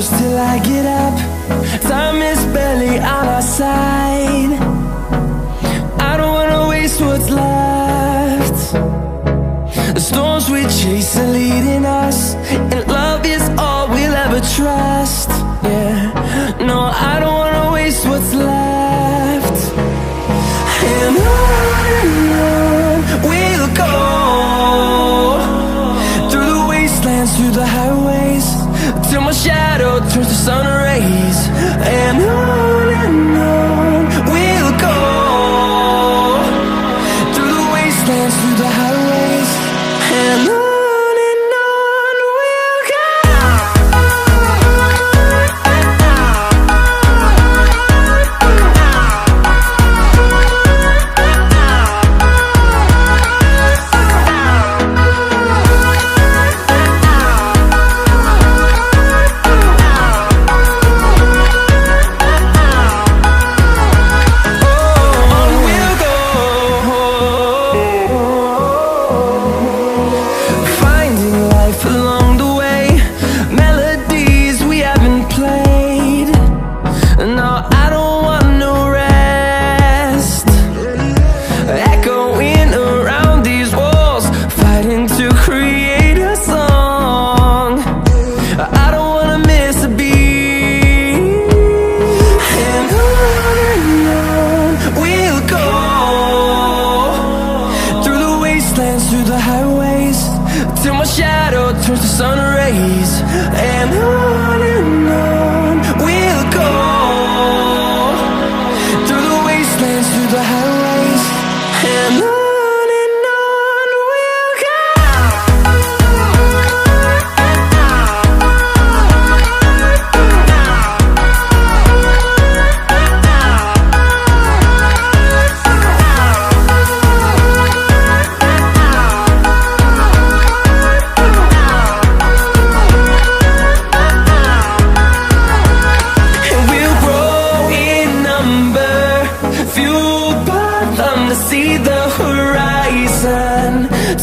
close till I get up. Time is barely on our side. I don't wanna waste what's left. The storms we chase are leading us, and love is all we'll ever trust. Yeah, no, I don't wanna waste what's left. And on we'll go, through the wastelands, through the highways, till my shadow turns to sun rays. And on we'll go, through the wastelands, through the highways, and on we'll go. Through the highways, till my shadow turns to sun rays. And on we'll go, through the wastelands, through the highways, and on we'll go. See the horizon,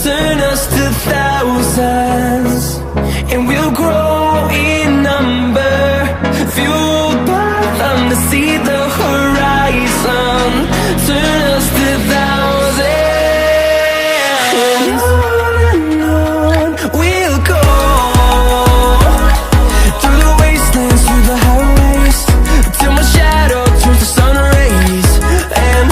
turn us to thousands, and we'll grow in number, fueled by them. To see the horizon, turn us to thousands, and on we'll go, through the wastelands, through the highways, till my shadow turns to sun rays. And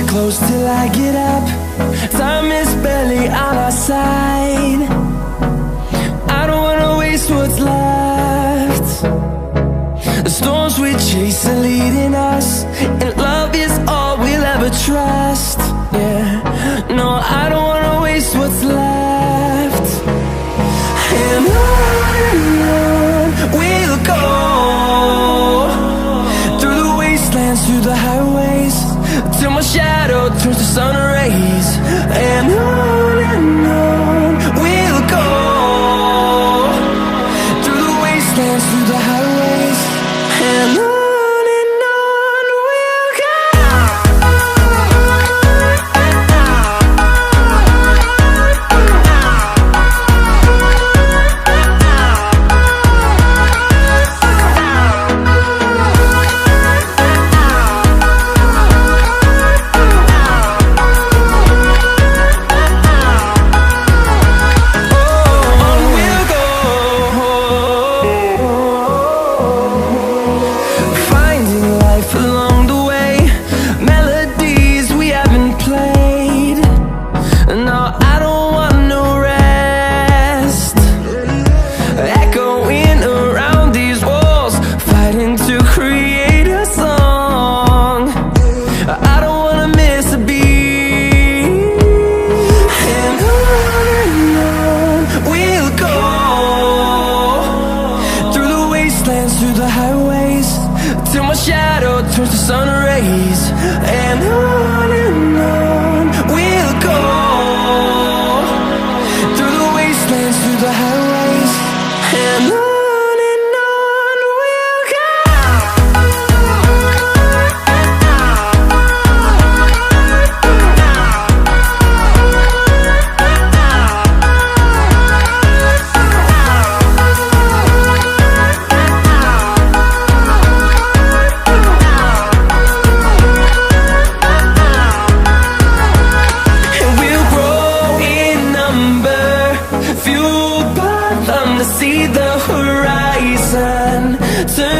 close till I get up. Time is barely on our side. I don't wanna waste what's left. The storms we chase are leading us, and love is all we'll ever trust. Yeah, no, I don't wanna waste what's left. And on we'll go, through the wastelands, through the highways, till my shadow turns to sun rays. And on we'll go, through the wastelands, through the highways, and on we'll go. wastelands, through the highways, till my shadow turns to sun rays. And on we'll go, through the wastelands, through the highways, and on. See the horizon turn